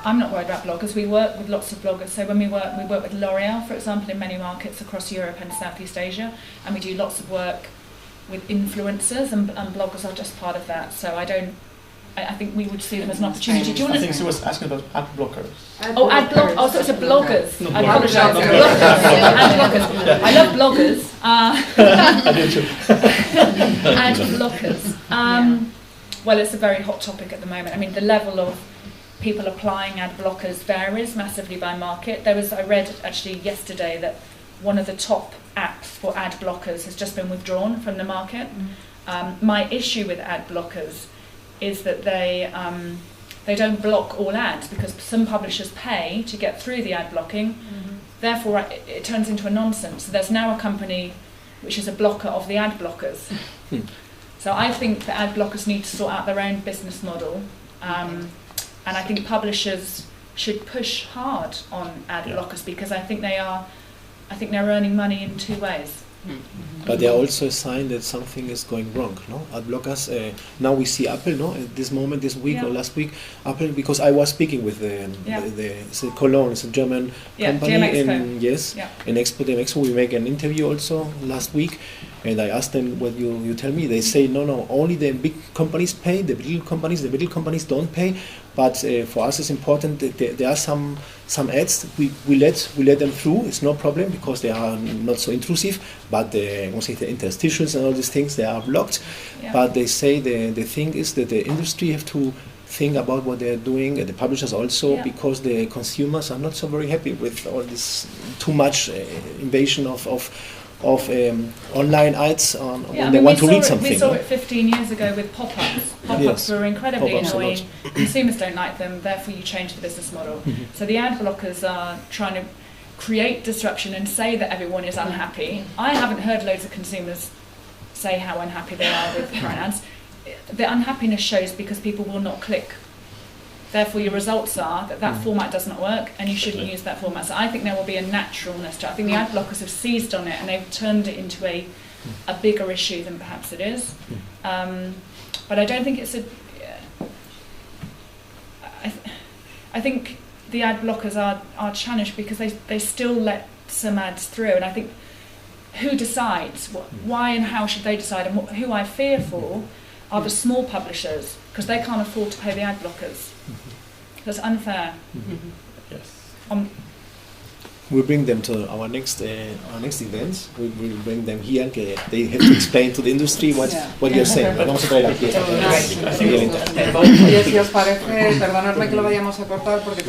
I'm not worried about bloggers. We work with lots of bloggers. So when we work with L'Oreal, for example, in many markets across Europe and Southeast Asia, and we do lots of work with influencers, and bloggers are just part of that. So I think we would see them as an opportunity. Do you want I think she was asking about ad blockers. Ad blockers. Oh, so it's a bloggers. No, I apologise. Ad bloggers. I love bloggers. I do too. Ad blockers. Well, it's a very hot topic at the moment. I mean, the level of people applying ad blockers varies massively by market. I read actually yesterday that one of the top apps for ad blockers has just been withdrawn from the market. My issue with ad blockers is that they don't block all ads, because some publishers pay to get through the ad blocking. Therefore, it turns into a nonsense. So there's now a company which is a blocker of the ad blockers. So I think the ad blockers need to sort out their own business model. And I think publishers should push hard on ad blockers, because I think they're earning money in two ways. But they are also a sign that something is going wrong, no? Ad blockers. Now we see Apple, no? At this moment, this week or last week, Apple, because I was speaking with it's a Cologne, it's a German company, in Expo de Maxus. We make an interview also last week, and I asked them what you tell me. They say no, only the big companies pay, the little companies don't pay. But for us, it's important that there are some ads we let them through. It's no problem, because they are not so intrusive. But the interstitials and all these things, they are blocked. But they say the thing is that the industry have to think about what they're doing, and the publishers also, because the consumers are not so very happy with all this too much invasion of online ads when they want to read something. We saw it 15 years ago with pop-ups. Pop-ups were incredibly annoying. Consumers don't like them, therefore you change the business model. So the ad blockers are trying to create disruption and say that everyone is unhappy. I haven't heard loads of consumers say how unhappy they are with current ads. The unhappiness shows because people will not click. Therefore, your results are that format does not work, and you shouldn't use that format. So I think there will be a naturalness to it. I think the ad blockers have seized on it, and they've turned it into a bigger issue than perhaps it is. But I don't think it's a... I think the ad blockers are challenged because they still let some ads through, and I think who decides? Why and how should they decide? And who I fear for are the small publishers, because they can't afford to pay the ad blockers. That's unfair. Yes. We bring them to our next events. We will bring them here. They have to explain to the industry what you're saying. Vamos a traer aquí. Oye, si os parece, perdonadme que lo vayamos a cortar porque